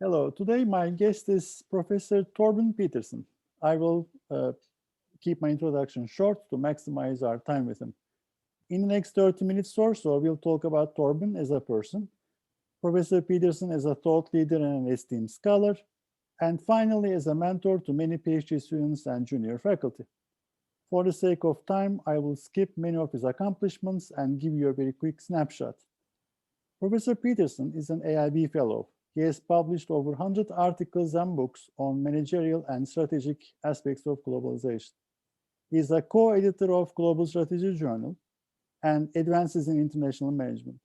Hello, today my guest is Professor Torben Pedersen. I will keep my introduction short to maximize our time with him. In the next 30 minutes or so, we'll talk about Torben as a person, Professor Pedersen as a thought leader and an esteemed scholar, and finally as a mentor to many PhD students and junior faculty. For the sake of time, I will skip many of his accomplishments and give you a very quick snapshot. Professor Pedersen is an EIB fellow. He has published over 100 articles and books on managerial and strategic aspects of globalization. He is a co-editor of Global Strategy Journal and Advances in International Management.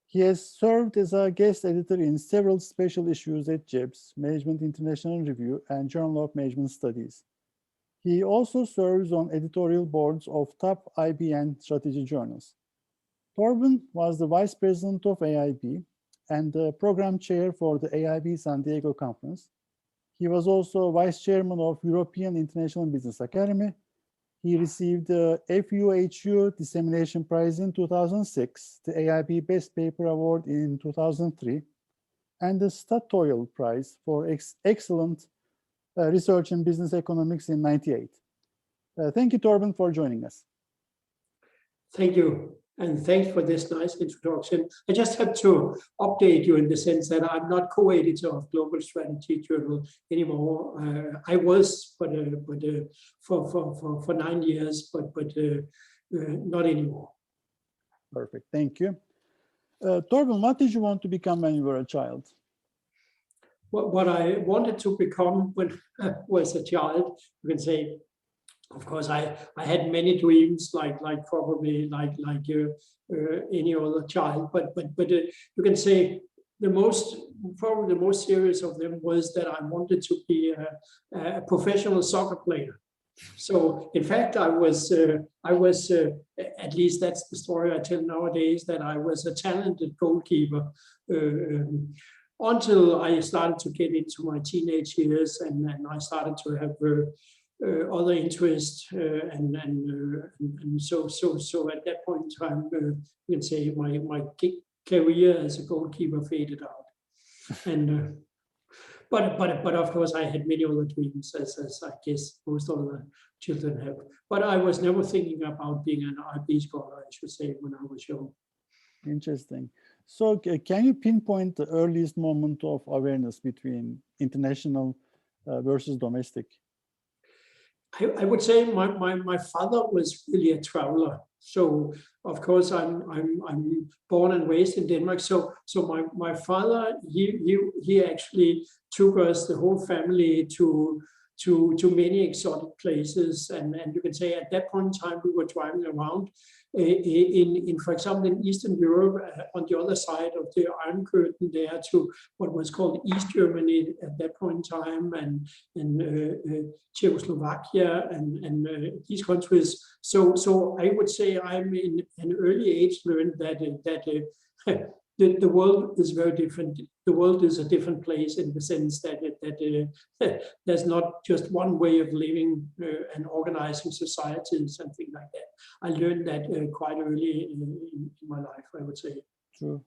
He has served as a guest editor in several special issues at JEBS, Management International Review, and Journal of Management Studies. He also serves on editorial boards of top IB and strategy journals. Torben was the vice president of EIB and the program chair for the EIB San Diego conference. He was also vice chairman of European International Business Academy. He received the FUHU Dissemination Prize in 2006, the EIB Best Paper Award in 2003, and the Statoil Prize for excellent research in business economics in 98. Thank you, Torben, for joining us. Thank you. And thanks for this nice introduction. I just have to update you in the sense that I'm not co-editor of Global Strategy Journal anymore. I was, but for 9 years, but not anymore. Perfect. Thank you. Torben, what did you want to become when you were a child? What I wanted to become when I was a child, you can say. Of course, I had many dreams, like probably like any other child. But you can say probably the most serious of them was that I wanted to be a professional soccer player. So in fact, I was at least that's the story I tell nowadays, that I was a talented goalkeeper. Until I started to get into my teenage years, and I started to have other interests, and so at that point in time, you can say my career as a goalkeeper faded out, and but of course I had many other dreams, as I guess most other children have. But I was never thinking about being an IB scholar, I should say, when I was young. Interesting. So can you pinpoint the earliest moment of awareness between international versus domestic? I would say my father was really a traveler. So of course I'm born and raised in Denmark. So my father he actually took us, the whole family, to many exotic places, and you can say at that point in time we were driving around in for example in Eastern Europe, on the other side of the Iron Curtain there, to what was called East Germany at that point in time, and Czechoslovakia and these countries. So I would say I'm in an early age learned that the world is very different. The world is a different place in the sense that there's not just one way of living and organizing societies and things like that. I learned that quite early in my life, I would say. True.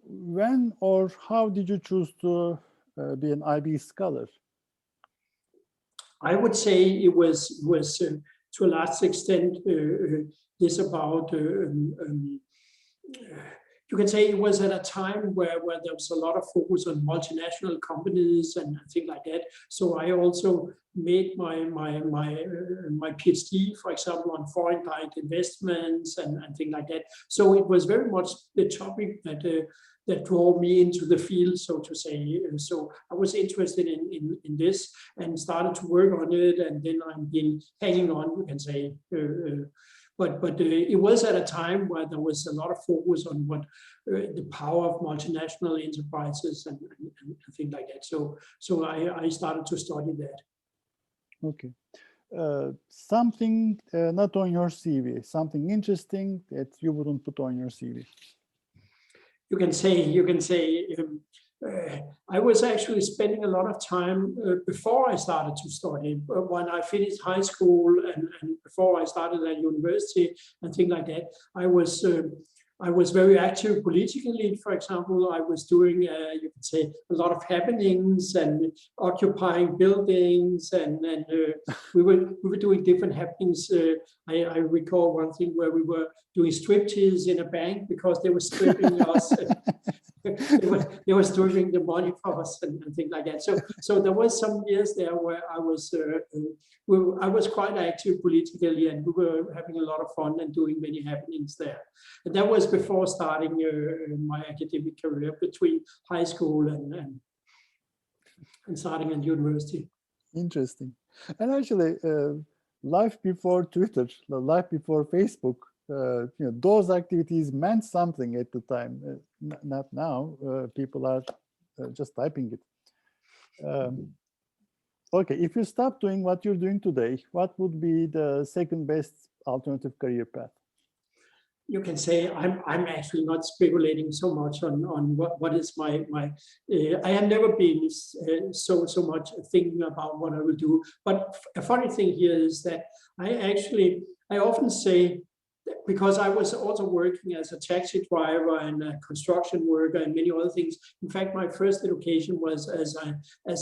When or how did you choose to be an IB scholar? I would say it was to a large extent this about. You can say it was at a time where there was a lot of focus on multinational companies and things like that. So I also made my PhD, for example, on foreign direct investments and things like that. So it was very much the topic that drove me into the field, so to say. So I was interested in this and started to work on it, and then I've been hanging on, you can say. But it was at a time where there was a lot of focus on what the power of multinational enterprises and things like that. So I started to study that. Okay. Something not on your CV, something interesting that you wouldn't put on your CV. You can say. I was actually spending a lot of time before I started to study. When I finished high school and before I started at university and things like that, I I was very active politically. For example, I was doing, you could say, a lot of happenings and occupying buildings, and we were doing different happenings. I recall one thing where we were doing striptease in a bank because they were stripping us. They were stripping the money for us and things like that. So there was some years there where I was quite active politically, and we were having a lot of fun and doing many happenings there. And that was before starting my academic career between high school and starting at university. Interesting. And actually, life before Twitter, life before Facebook, those activities meant something at the time. Not now. People are just typing it. Okay, if you stop doing what you're doing today, what would be the second best alternative career path? You can say I'm actually not speculating so much on what is my I have never been so much thinking about what I will do. But a funny thing here is that I often say, because I was also working as a taxi driver and a construction worker and many other things. In fact, my first education was as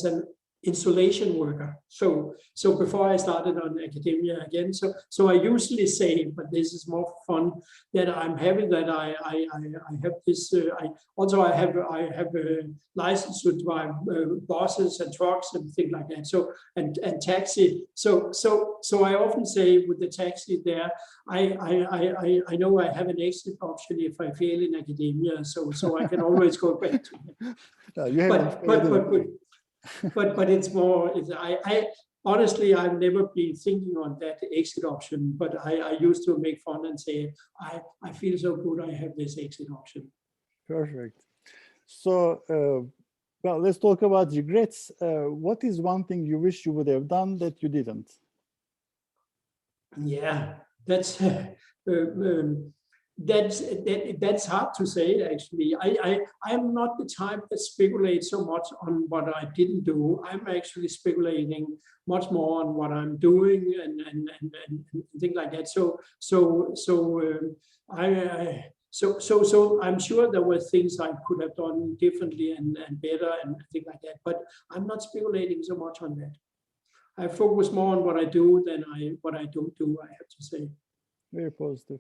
an installation worker. So before I started on academia again, so I usually say, but this is more fun, that I'm happy that I have this. I have a license to drive buses and trucks and things like that. So and taxi. So I often say with the taxi there, I know I have an exit option if I fail in academia. So I can always go back to it. But it's more. I honestly, I've never been thinking on that exit option. But I used to make fun and say, I feel so good. I have this exit option. Perfect. So, well, let's talk about regrets. What is one thing you wish you would have done that you didn't? Yeah, that's hard to say, actually. I'm not the type that speculates so much on what I didn't do. I'm actually speculating much more on what I'm doing and things like that. So I'm sure there were things I could have done differently and better and things like that. But I'm not speculating so much on that. I focus more on what I do than what I don't do, I have to say. Very positive.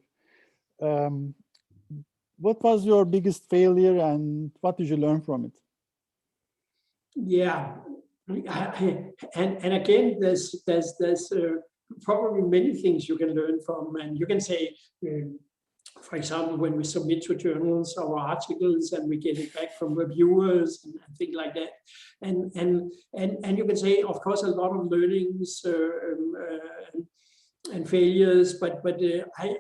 What was your biggest failure and what did you learn from it? Yeah, and again, there's probably many things you can learn from, and you can say, for example, when we submit to journals our articles and we get it back from reviewers and things like that, and you can say, of course, a lot of learnings and failures, but I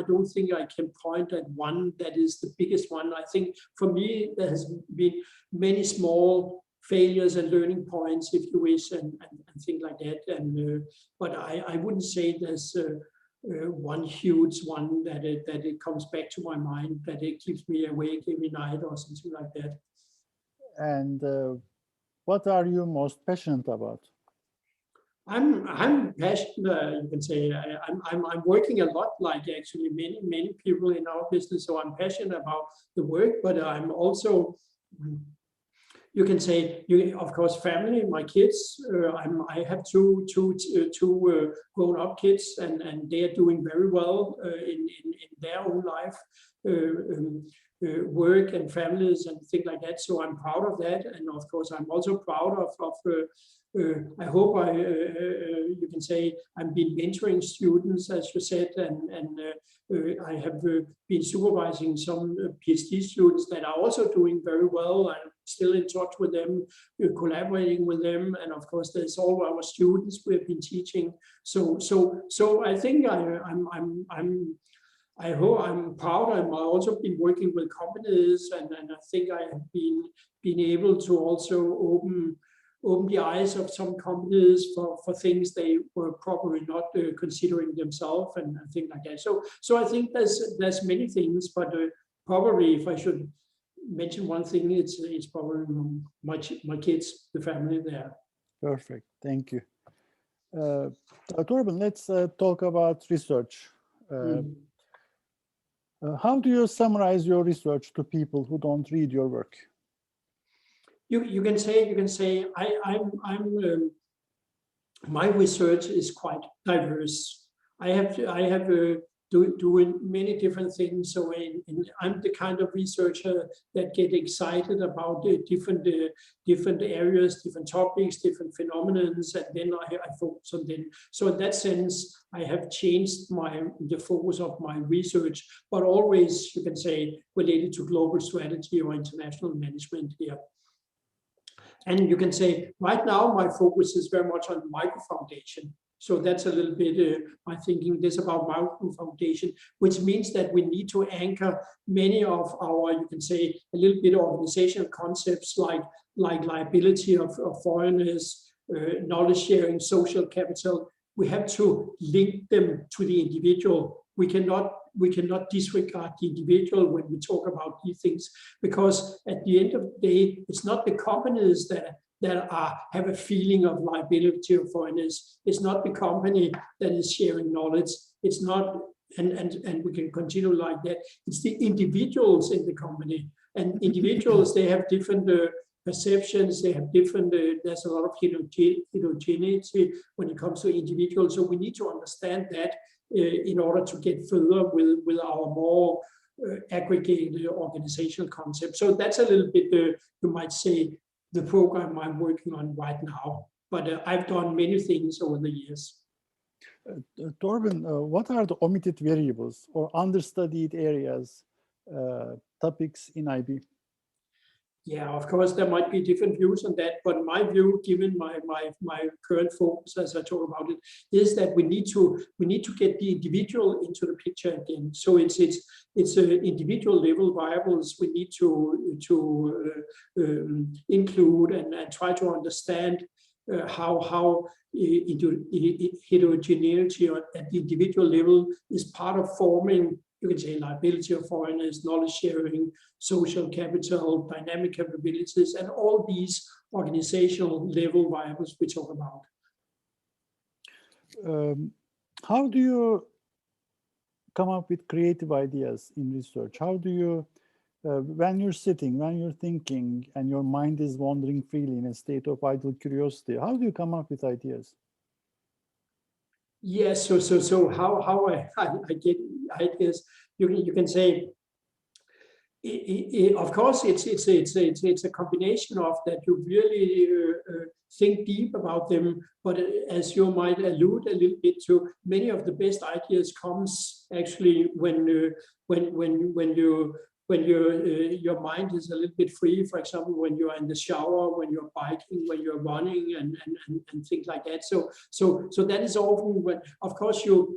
don't think I can point at one that is the biggest one. I think for me there has been many small failures and learning points, if you wish, and things like that. And but I wouldn't say there's one huge one that it comes back to my mind, that it keeps me awake every night or something like that. And what are you most passionate about? I'm passionate. You can say I'm working a lot, like actually many people in our business. So I'm passionate about the work, but I'm also, you can say, of course, family, my kids. I have two grown-up kids, and they are doing very well in their own life, work and families and things like that. So I'm proud of that, and of course, I'm also proud of. I hope you can say I've been mentoring students, as you said, and I have been supervising some PhD students that are also doing very well. I'm still in touch with them, collaborating with them, and of course, there's all our students we have been teaching. So I think I hope I'm proud. I've also been working with companies, and I think I have been able to also open the eyes of some companies for things they were probably not considering themselves and things like that. So I think there's many things, but probably if I should mention one thing, it's probably my kids, the family there. Perfect, thank you. Torben, let's talk about research. How do you summarize your research to people who don't read your work? You can say my research is quite diverse. I have doing many different things. So I'm the kind of researcher that get excited about different areas, different topics, different phenomena, and then I focus on them. So in that sense, I have changed the focus of my research, but always, you can say, related to global strategy or international management here. And you can say, right now, my focus is very much on micro-foundation. So that's a little bit my thinking this about micro-foundation, which means that we need to anchor many of our, you can say, a little bit organizational concepts like liability of foreigners, knowledge sharing, social capital. We have to link them to the individual. We cannot disregard the individual when we talk about these things, because at the end of the day, it's not the companies that have a feeling of liability of foreigners. It's not the company that is sharing knowledge. It's not, and we can continue like that. It's the individuals in the company, and individuals, they have different perceptions. They have different. There's a lot of heterogeneity when it comes to individuals. So we need to understand that in order to get further with our more aggregated organizational concept. So that's a little bit, you might say, the program I'm working on right now. But I've done many things over the years. Torben, what are the omitted variables or understudied areas, topics in IB? Yeah, of course, there might be different views on that, but my view, given my current focus, as I talk about it, is that we need to get the individual into the picture again. So it's individual level variables we need to include and try to understand how heterogeneity at the individual level is part of forming, you can say, liability of foreigners, knowledge sharing, social capital, dynamic capabilities, and all these organizational level variables we talk about. How do you come up with creative ideas in research? How do you, when you're sitting, when you're thinking, and your mind is wandering freely in a state of idle curiosity, how do you come up with ideas? Yes, so how I get ideas, you can say, of course, it's a combination of that you really think deep about them, but as you might allude a little bit to, many of the best ideas comes actually when your mind is a little bit free. For example, when you're in the shower, when you're biking, when you're running, and things like that. So that is often when, of course, you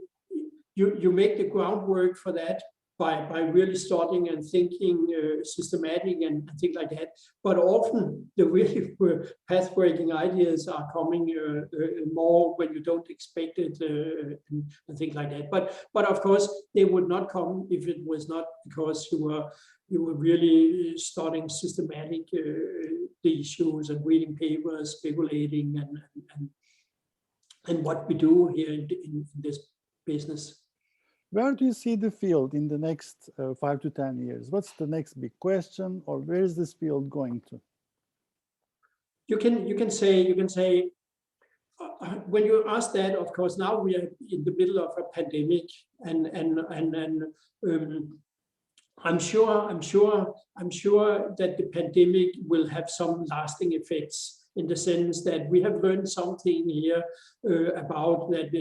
make the groundwork for that by really studying and thinking systematic and things like that. But often the really path-breaking ideas are coming more when you don't expect it and things like that. But of course, they would not come if it was not because you were really studying systematic the issues and reading papers, speculating and what we do here in this business. Where do you see the field in the next 5 to 10 years? What's the next big question, or where is this field going to? You can say when you ask that, of course, now we are in the middle of a pandemic, and I'm sure that the pandemic will have some lasting effects, in the sense that we have learned something here about that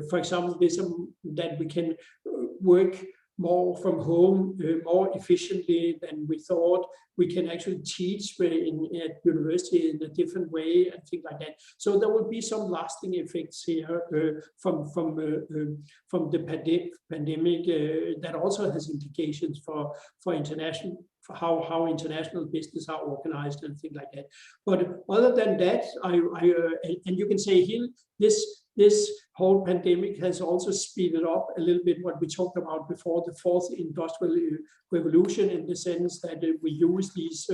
for example, that we can work more from home, more efficiently than we thought. We can actually teach at university in a different way and things like that. So there will be some lasting effects here from the pandemic that also has implications for international, for how international business are organized and things like that. But other than that, and you can say here, this whole pandemic has also speeded up a little bit what we talked about before, the fourth industrial revolution, in the sense that we use these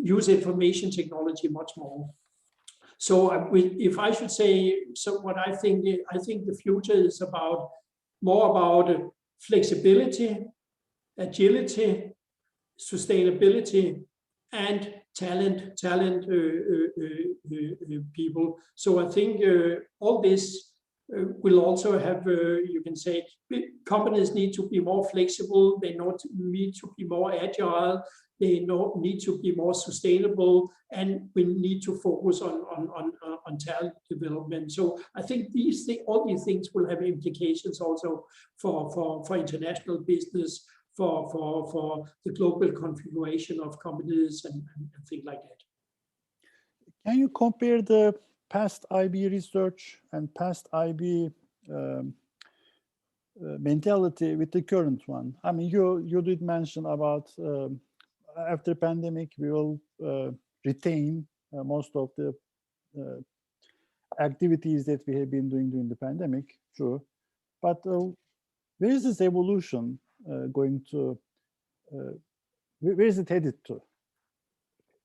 use information technology much more. So if I should say, so what I think the future is about more about flexibility, agility, sustainability, and talent people. So I think all this will also have, you can say, companies need to be more flexible, they need to be more agile, they need to be more sustainable, and we need to focus on talent development. So I think all these things will have implications also for international business, for the global configuration of companies and things like that. Can you compare the past IB research and past IB mentality with the current one? I mean, you did mention about after pandemic, we will retain most of the activities that we have been doing during the pandemic, true. But where is this evolution going to, where is it headed to?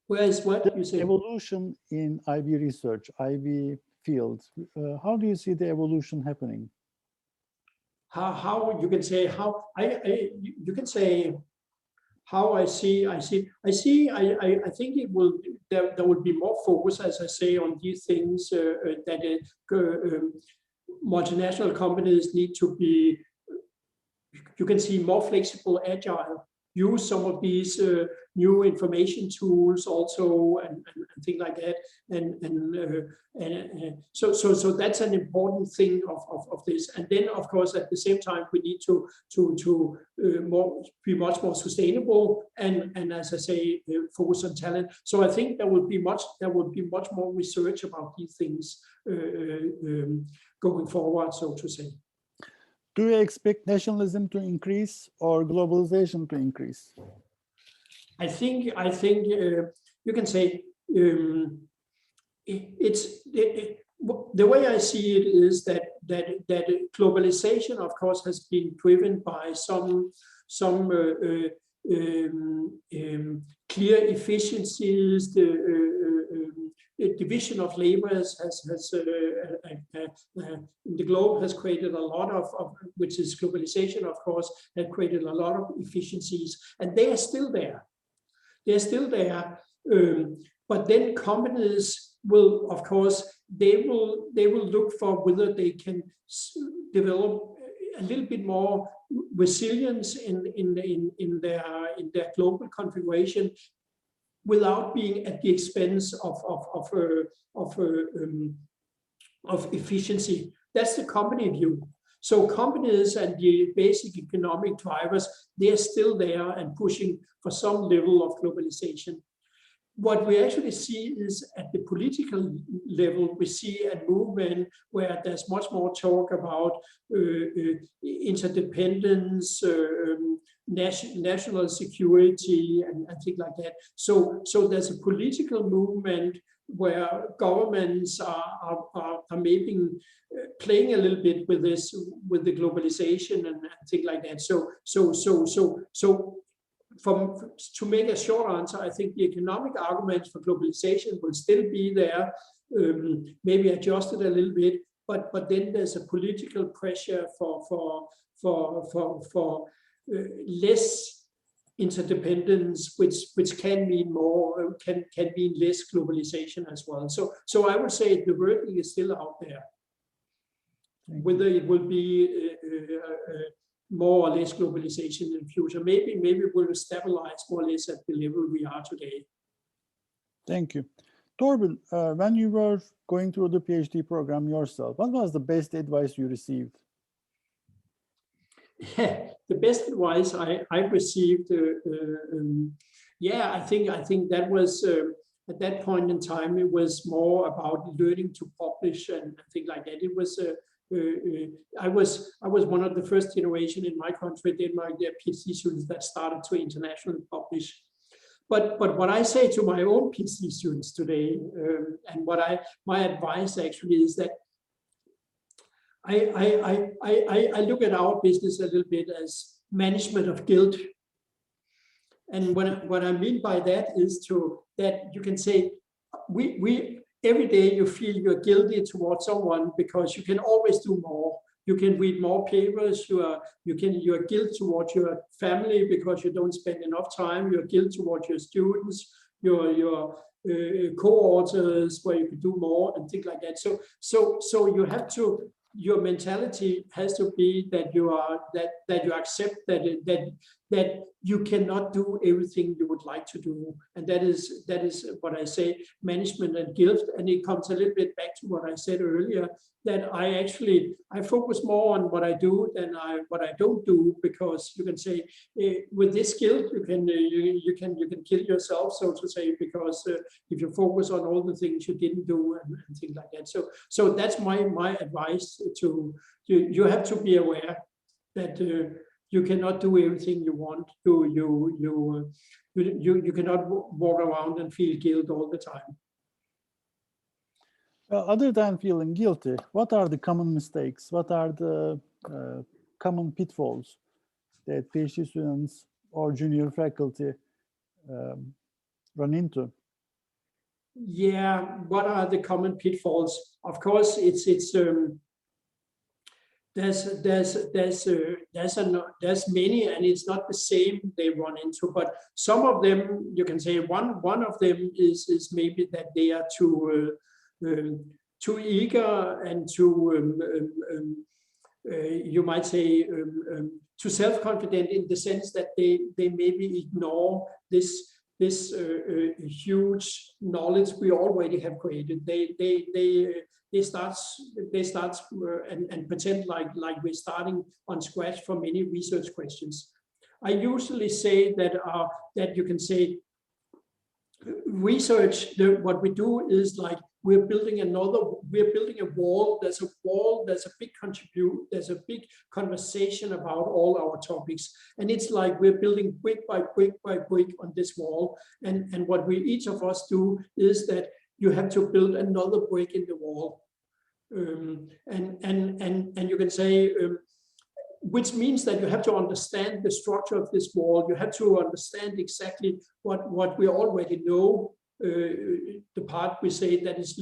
Where is what you say? Evolution in IB research, IB fields. How do you see the evolution happening? How you can say how you can say how I think it will there will be more focus, as I say, on these things that multinational companies need to be, you can see, more flexible, agile, use some of these new information tools also and things like that, so that's an important thing of this. And then of course at the same time we need to be much more sustainable and as I say, focus on talent. So I think there will be much more research about these things going forward, so to say. Do you expect nationalism to increase or globalization to increase? I think you can say the way I see it is that globalization, of course, has been driven by some clear efficiencies. The division of labor the globe has created a lot of, which is globalization, of course, has created a lot of efficiencies, and they are still there. They're still there, but then companies will, of course, they will look for whether they can develop a little bit more resilience in their global configuration, without being at the expense of efficiency. That's the company view. So companies and the basic economic drivers, they are still there and pushing for some level of globalization. What we actually see is at the political level, we see a movement where there's much more talk about interdependence, national security, and things like that. So there's a political movement where governments are maybe playing a little bit with this, with the globalization and things like that. So to make a short answer, I think the economic arguments for globalization will still be there, maybe adjusted a little bit, but then there's a political pressure for less interdependence, which can mean more, can mean less globalization as well. So I would say the wording is still out there. Whether it will be more or less globalization in the future, maybe we'll stabilize more or less at the level we are today. Thank you. Torben, when you were going through the PhD program yourself, what was the best advice you received? Yeah, the best advice I received, I think that was at that point in time, it was more about learning to publish and things like that. It was I was one of the first generation in my country, Denmark, their PhD students that started to internationally publish. But what I say to my own PhD students today, and my advice actually is that I look at our business a little bit as management of guilt. And what I mean by that is that you can say, we every day you feel you're guilty towards someone because you can always do more. you can read more papers. You are guilt towards your family because you don't spend enough time. You're guilt towards your students, your co-authors, where you could do more and things like that. So you have to. Your mentality has to be that you accept that you cannot do everything you would like to do, and that is what I say, management and guilt. And it comes a little bit back to what I said earlier, that I focus more on what I do than what I don't do, because you can say with this guilt you can kill yourself, so to say, because if you focus on all the things you didn't do and things like that. So that's my advice to you. You have to be aware that you cannot do everything you want. You cannot walk around and feel guilt all the time. Well, other than feeling guilty, what are the common mistakes? What are the common pitfalls that PhD students or junior faculty run into? Yeah, what are the common pitfalls? Of course, there's many, and it's not the same they run into, but some of them, you can say one of them is maybe that they are too eager and too you might say too self-confident, in the sense that they maybe ignore this huge knowledge we already have created. They start and pretend like we're starting on scratch for many research questions. I usually say that you can say research, what we do is like we're building a wall. There's a big there's a big conversation about all our topics, and it's like we're building brick by brick by brick on this wall, and what each of us do is that you have to build another brick in the wall, and you can say which means that you have to understand the structure of this wall. You have to understand exactly what we already know, the part we say that is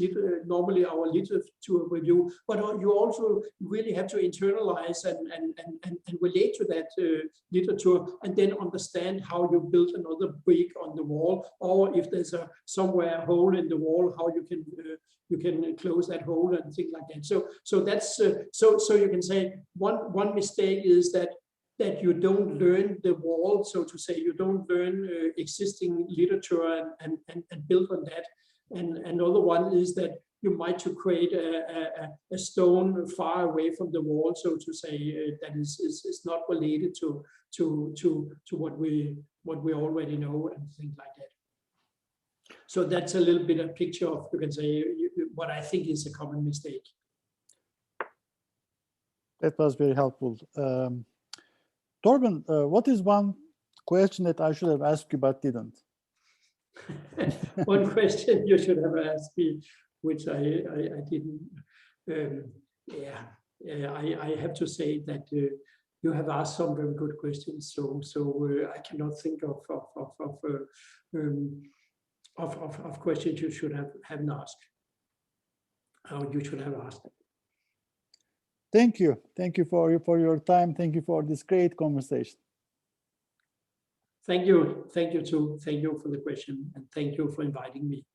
normally our literature review, but you also really have to internalize and relate to that literature, and then understand how you build another brick on the wall, or if there's somewhere a hole in the wall, how you can close that hole and things like that. So that's so you can say one mistake is that you don't learn the wall, so to say. You don't learn existing literature and build on that. And another one is that you might to create a stone far away from the wall, so to say, that is not related to what we already know and things like that. So that's a little bit a picture of, you can say, what I think is a common mistake. That was very helpful. Torben, what is one question that I should have asked you but didn't? One question you should have asked me, which I didn't. I have to say that you have asked some very good questions. So I cannot think of questions you should have asked. How you should have asked. Thank you. Thank you for your time. Thank you for this great conversation. Thank you. Thank you too. Thank you for the question, and thank you for inviting me.